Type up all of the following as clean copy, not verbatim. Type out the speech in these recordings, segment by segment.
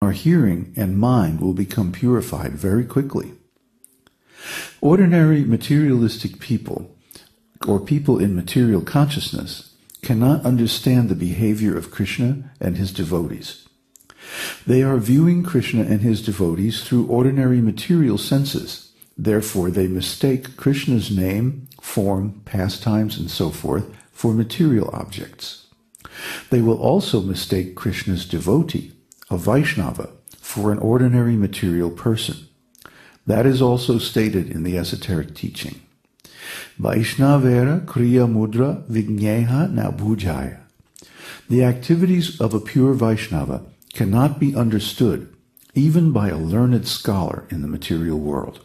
our hearing and mind will become purified very quickly. Ordinary materialistic people, or people in material consciousness, cannot understand the behavior of Kṛṣna and his devotees. They are viewing Kṛṣna and his devotees through ordinary material senses. Therefore, they mistake Kṛṣna's name, form, pastimes, and so forth for material objects. They will also mistake Kṛṣna's devotee, a Vaishnava, for an ordinary material person. That is also stated in the esoteric teaching. Vaishnavera kriya mudra vigneha na bhujaya. The activities of a pure Vaishnava cannot be understood even by a learned scholar in the material world.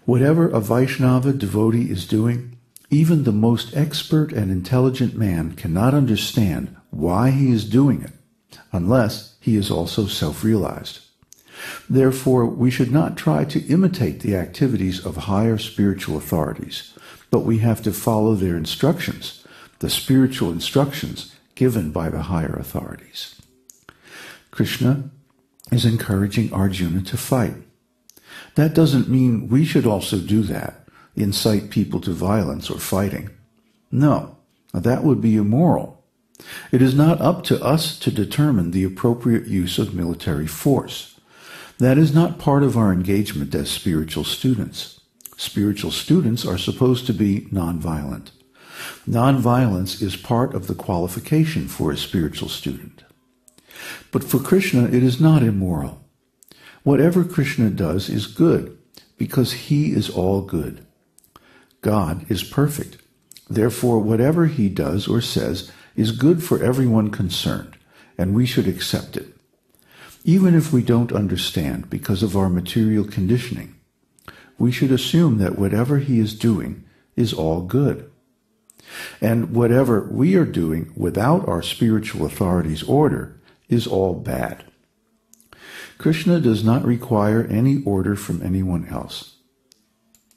Whatever a Vaishnava devotee is doing, even the most expert and intelligent man cannot understand why he is doing it, unless he is also self-realized. Therefore, we should not try to imitate the activities of higher spiritual authorities, but we have to follow their instructions, the spiritual instructions given by the higher authorities. Kṛṣna is encouraging Arjuna to fight. That doesn't mean we should also do that, incite people to violence or fighting. No, that would be immoral. It is not up to us to determine the appropriate use of military force. That is not part of our engagement as spiritual students. Spiritual students are supposed to be nonviolent. Nonviolence is part of the qualification for a spiritual student. But for Kṛṣna, it is not immoral. Whatever Kṛṣna does is good, because he is all good. God is perfect. Therefore, whatever he does or says is good for everyone concerned, and we should accept it, even if we don't understand because of our material conditioning. We should assume that whatever he is doing is all good. And whatever we are doing without our spiritual authority's order is all bad. Kṛṣna does not require any order from anyone else.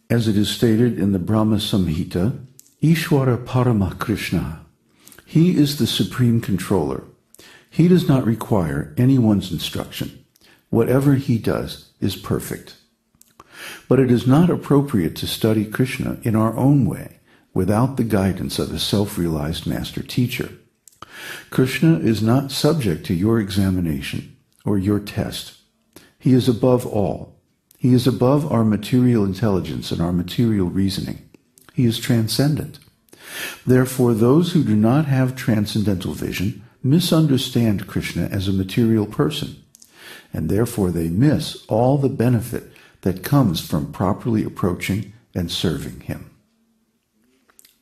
As it is stated in the Brahma Samhita, Ishvara Parama Kṛṣna. He is the supreme controller. He does not require anyone's instruction. Whatever he does is perfect. But it is not appropriate to study Kṛṣna in our own way, without the guidance of a self-realized master teacher. Kṛṣna is not subject to your examination or your test. He is above all. He is above our material intelligence and our material reasoning. He is transcendent. Therefore, those who do not have transcendental vision misunderstand Kṛṣna as a material person, and therefore they miss all the benefit that comes from properly approaching and serving him.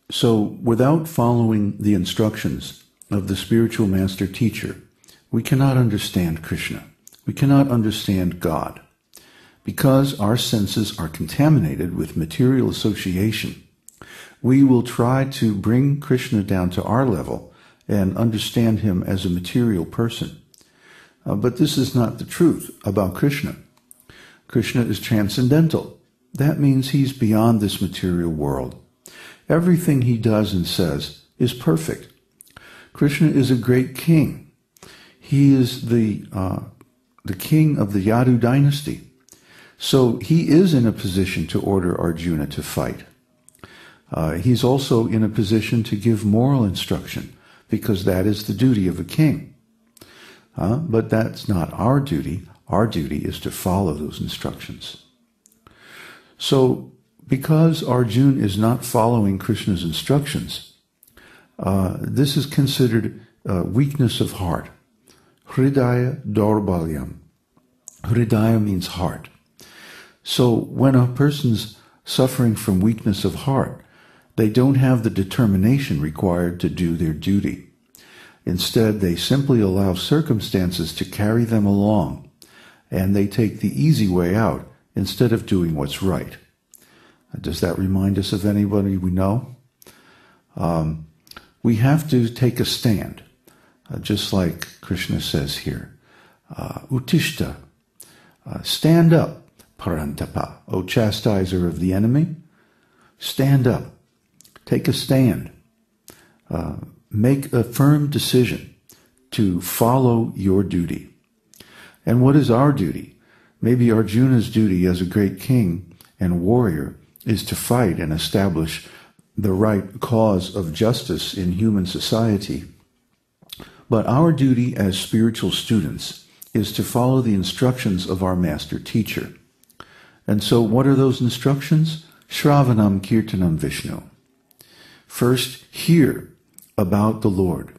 So, without following the instructions of the spiritual master teacher, we cannot understand Kṛṣna. We cannot understand God. Because our senses are contaminated with material association, we will try to bring Kṛṣna down to our level and understand him as a material person. But this is not the truth about Kṛṣna. Kṛṣna is transcendental. That means he's beyond this material world. Everything he does and says is perfect. Kṛṣna is a great king. He is the king of the Yadu dynasty. So he is in a position to order Arjuna to fight. He's also in a position to give moral instruction, because that is the duty of a king. But that's not our duty. Our duty is to follow those instructions. So, because Arjuna is not following Kṛṣna's instructions, this is considered weakness of heart. Hrdaya-daurbalyam. Hrdaya means heart. So when a person's suffering from weakness of heart, they don't have the determination required to do their duty. Instead, they simply allow circumstances to carry them along, and they take the easy way out instead of doing what's right. Does that remind us of anybody we know? We have to take a stand, just like Kṛṣna says here. Uttishta, stand up, parantapa, O chastiser of the enemy. Stand up. Take a stand. Make a firm decision to follow your duty. And what is our duty? Maybe Arjuna's duty as a great king and warrior is to fight and establish the right cause of justice in human society. But our duty as spiritual students is to follow the instructions of our master teacher. And so what are those instructions? Shravanam Kirtanam Vishnu. First, hear about the Lord,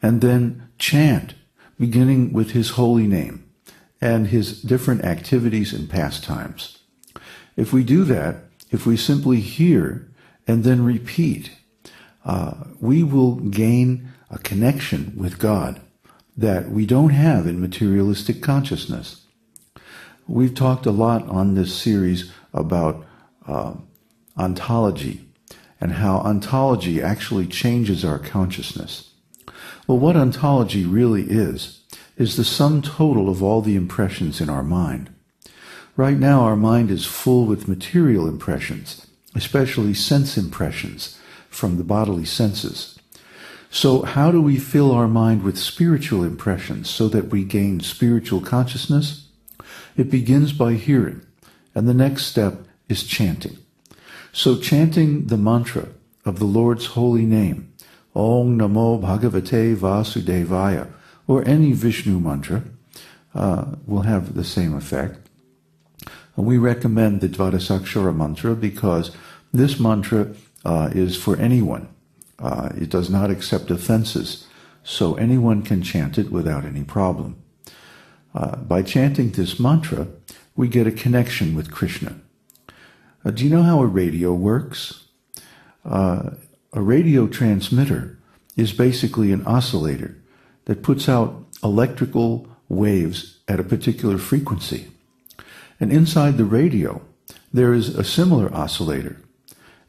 and then chant, beginning with his holy name and his different activities and pastimes. If we do that, if we simply hear and then repeat, we will gain a connection with God that we don't have in materialistic consciousness. We've talked a lot on this series about ontology and how ontology actually changes our consciousness. Well, what ontology really is the sum total of all the impressions in our mind. Right now, our mind is full with material impressions, especially sense impressions from the bodily senses. So how do we fill our mind with spiritual impressions so that we gain spiritual consciousness? It begins by hearing, and the next step is chanting. So chanting the mantra of the Lord's holy name, Om Namo Bhagavate Vasudevaya, or any Vishnu mantra, will have the same effect. And we recommend the Dvadasakshara mantra because this mantra is for anyone. It does not accept offenses, so anyone can chant it without any problem. By chanting this mantra, we get a connection with Kṛṣṇa. Do you know how a radio works? A radio transmitter is basically an oscillator that puts out electrical waves at a particular frequency. And inside the radio, there is a similar oscillator.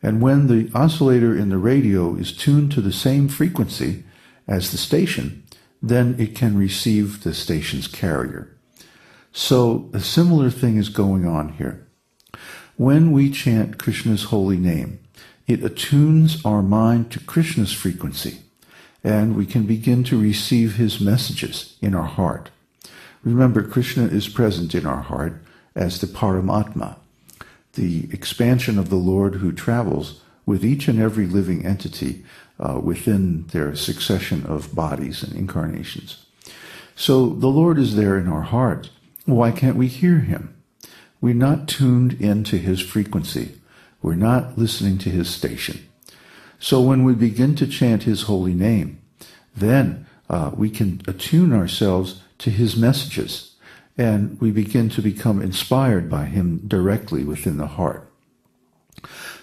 And when the oscillator in the radio is tuned to the same frequency as the station, then it can receive the station's carrier. So a similar thing is going on here. When we chant Krishna's holy name, it attunes our mind to Krishna's frequency, and we can begin to receive his messages in our heart. Remember, Kṛṣṇa is present in our heart as the Paramatma, the expansion of the Lord who travels with each and every living entity within their succession of bodies and incarnations. So the Lord is there in our heart. Why can't we hear him? We're not tuned into his frequency. We're not listening to his station. So when we begin to chant his holy name, then we can attune ourselves to his messages, and we begin to become inspired by him directly within the heart.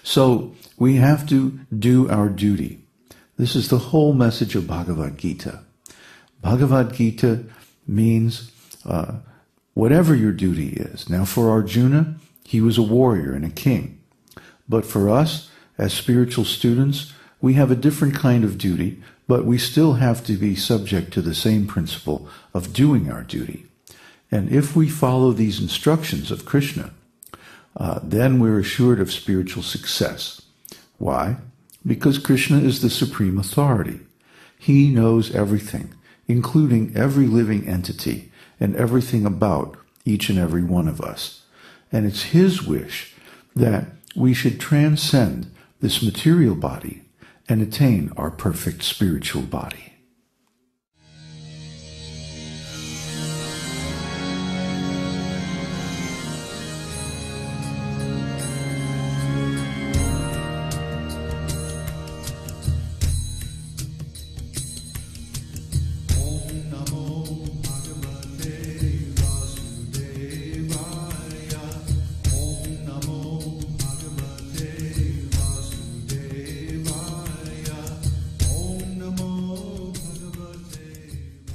So we have to do our duty. This is the whole message of Bhagavad-gita. Bhagavad-gita means whatever your duty is. Now for Arjuna, he was a warrior and a king. But for us, as spiritual students, we have a different kind of duty, but we still have to be subject to the same principle of doing our duty. And if we follow these instructions of Kṛṣṇa, then we're assured of spiritual success. Why? Because Kṛṣṇa is the supreme authority. He knows everything, including every living entity and everything about each and every one of us. And it's his wish that we should transcend this material body and attain our perfect spiritual body.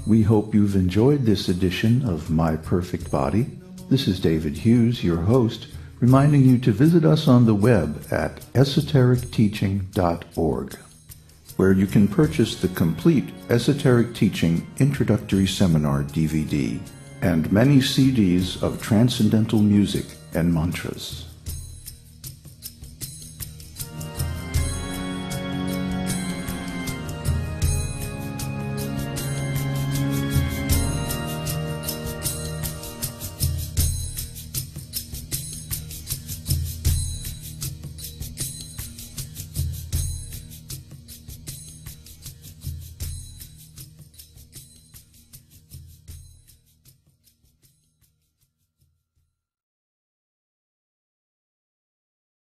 We hope you've enjoyed this edition of My Perfect Body. This is David Hughes, your host, reminding you to visit us on the web at esotericteaching.org, where you can purchase the complete Esoteric Teaching Introductory Seminar DVD and many CDs of transcendental music and mantras.